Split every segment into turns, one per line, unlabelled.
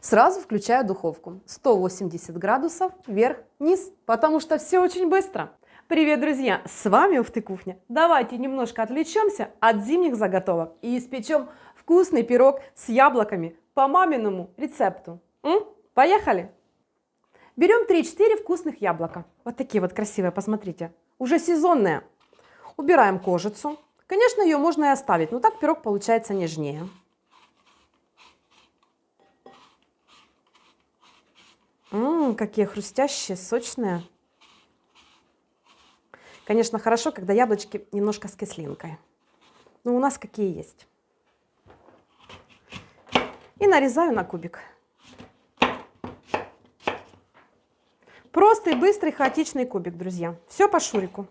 Сразу включаю духовку. 180 градусов вверх-вниз, потому что все очень быстро. Привет, друзья! С вами Ух ты Кухня. Давайте немножко отвлечемся от зимних заготовок и испечем вкусный пирог с яблоками по маминому рецепту. Поехали! Берем 3-4 вкусных яблока. Вот такие вот красивые, посмотрите. Уже сезонные. Убираем кожицу. Конечно, ее можно и оставить, но так пирог получается нежнее. Какие хрустящие, сочные. Конечно, хорошо, когда яблочки немножко с кислинкой. Но у нас какие есть. И нарезаю на кубик. Простый, быстрый, хаотичный кубик, друзья. Все по шурику.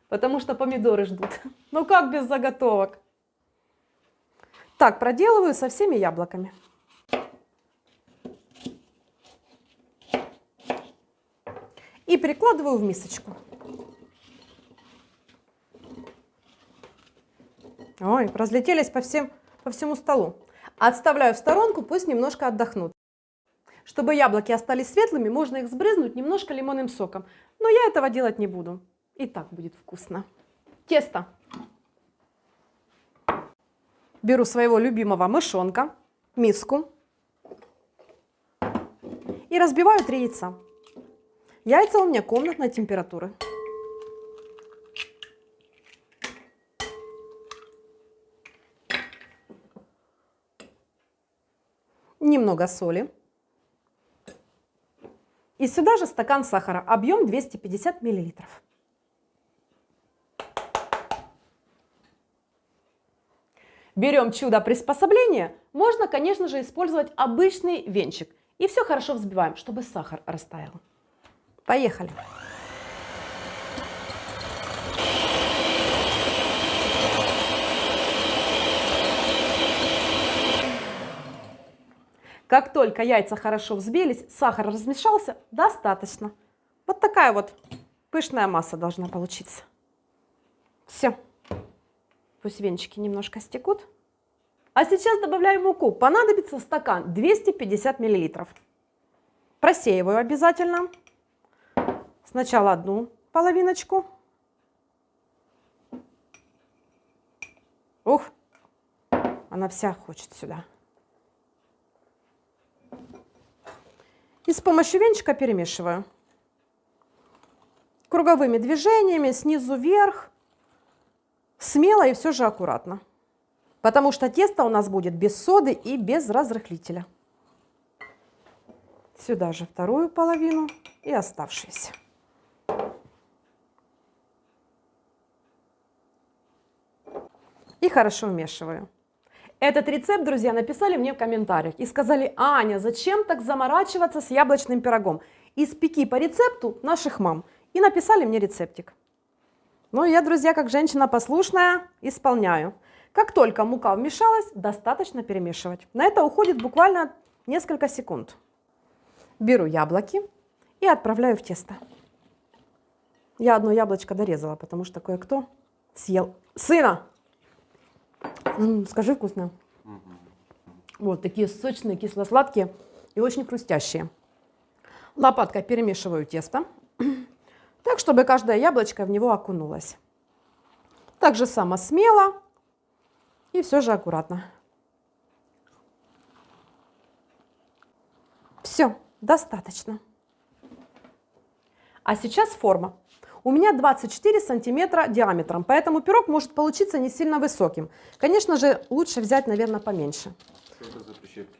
Потому что помидоры ждут. Ну как без заготовок? Так, проделываю со всеми яблоками. И перекладываю в мисочку. Ой, разлетелись по всему столу. Отставляю в сторонку, пусть немножко отдохнут. Чтобы яблоки остались светлыми, можно их сбрызнуть немножко лимонным соком. Но я этого делать не буду. И так будет вкусно. Тесто. Беру своего любимого мышонка, миску. И разбиваю 3 яйца. Яйца у меня комнатной температуры. Немного соли. И сюда же стакан сахара, объем 250 мл. Берем чудо-приспособление. Можно, конечно же, использовать обычный венчик. И все хорошо взбиваем, чтобы сахар растаял. Поехали! Как только яйца хорошо взбились, сахар размешался, достаточно. Вот такая вот пышная масса должна получиться. Все. Пусть венчики немножко стекут. А сейчас добавляю муку. Понадобится стакан 250 мл. Просеиваю обязательно. Сначала одну половиночку. Ух, она вся хочет сюда. И с помощью венчика перемешиваю. Круговыми движениями, снизу вверх. Смело и все же аккуратно. Потому что тесто у нас будет без соды и без разрыхлителя. Сюда же вторую половину и оставшиеся. И хорошо вмешиваю. Этот рецепт, друзья, написали мне в комментариях и сказали: Аня, зачем так заморачиваться с яблочным пирогом? Испеки по рецепту наших мам. И написали мне рецептик. Ну, я, друзья, как женщина послушная, исполняю. Как только мука вмешалась, достаточно перемешивать. На это уходит буквально несколько секунд. Беру яблоки и отправляю в тесто. Я одно яблочко дорезала, потому что кое-кто съел. Сына! Скажи, вкусно. Вот такие сочные, кисло-сладкие и очень хрустящие. Лопаткой перемешиваю тесто, так, чтобы каждое яблочко в него окунулось. Так же само смело и все же аккуратно. Все, достаточно. А сейчас форма. У меня 24 сантиметра диаметром, поэтому пирог может получиться не сильно высоким. Конечно же, лучше взять, наверное, поменьше.
Что это за прищепки?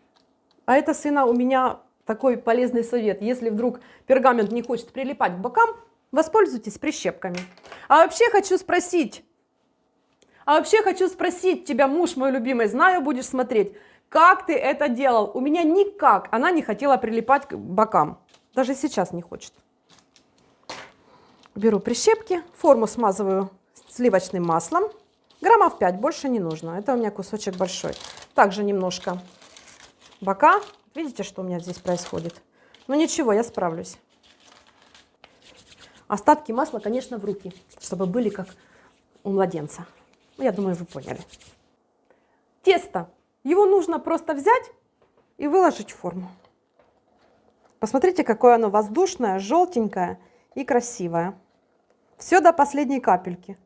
А это, сына, у меня такой полезный совет. Если вдруг пергамент не хочет прилипать к бокам, воспользуйтесь прищепками. А вообще хочу спросить тебя, муж мой любимый, знаю, будешь смотреть, как ты это делал? У меня никак она не хотела прилипать к бокам. Даже сейчас не хочет. Беру прищепки, форму смазываю сливочным маслом. Граммов 5, больше не нужно. Это у меня кусочек большой. Также немножко бока. Видите, что у меня здесь происходит? Но ничего, я справлюсь. Остатки масла, конечно, в руки, чтобы были как у младенца. Я думаю, вы поняли. Тесто Его нужно просто взять и выложить в форму. Посмотрите, какое оно воздушное, желтенькое и красивое. Все до последней капельки.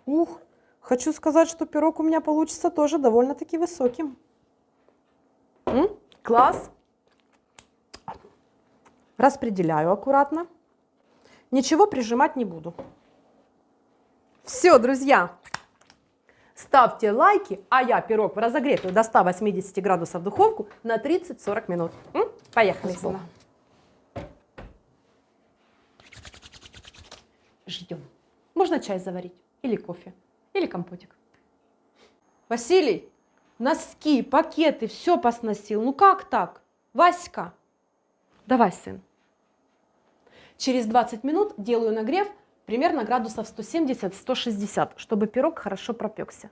Ух, хочу сказать, что пирог у меня получится тоже довольно-таки высоким. Класс. Распределяю аккуратно. Ничего прижимать не буду. Все, друзья. Ставьте лайки, а я пирог в разогретую до 180 градусов духовку на 30-40 минут. Поехали. Ждем. Можно чай заварить, или кофе, или компотик. Василий, носки, пакеты, все посносил. Ну как так? Васька, давай, сын. Через 20 минут делаю нагрев примерно градусов 170-160, чтобы пирог хорошо пропекся.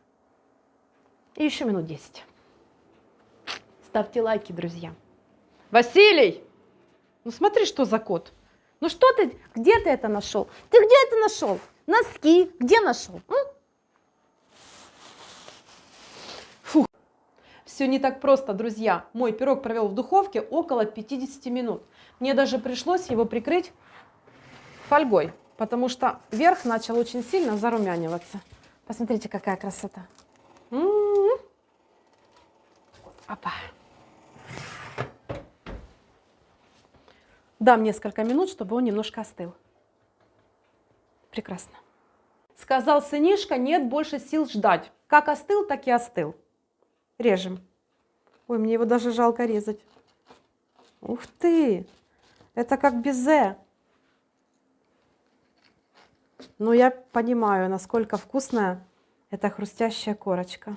И еще минут 10. Ставьте лайки, друзья. Василий, ну смотри, что за кот. Ну что ты, где ты это нашел? Ты где это нашел? Носки, где нашел? Фух. Все не так просто, друзья. Мой пирог провел в духовке около 50 минут. Мне даже пришлось его прикрыть фольгой, потому что верх начал очень сильно зарумяниваться. Посмотрите, какая красота. Опа. Дам несколько минут, чтобы он немножко остыл. Прекрасно. Сказал сынишка, нет больше сил ждать. Как остыл, так и остыл. Режем. Ой, мне его даже жалко резать. Ух ты! Это как безе. Но я понимаю, насколько вкусная эта хрустящая корочка.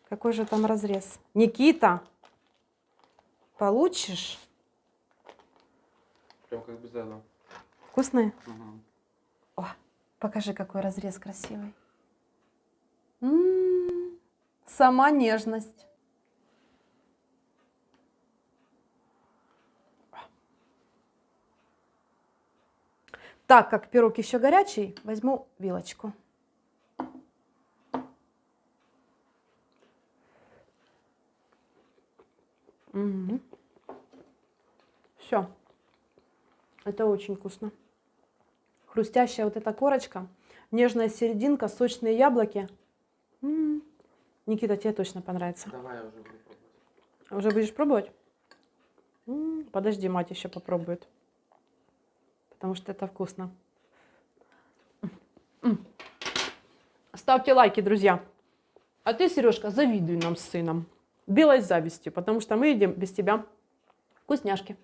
Какой же там разрез? Никита, получишь?
Прям как безе, да.
Вкусные?
Угу.
О, покажи, какой разрез красивый. Сама нежность. Так как пирог еще горячий, возьму вилочку. Все. Это очень вкусно. Хрустящая вот эта корочка, нежная серединка, сочные яблоки. Никита, тебе точно понравится.
Давай, я уже буду пробовать.
Уже будешь пробовать? Подожди, мать еще попробует. Потому что это вкусно. Ставьте лайки, друзья. А ты, Сережка, завидуй нам с сыном. Белой завистью, потому что мы едим без тебя вкусняшки.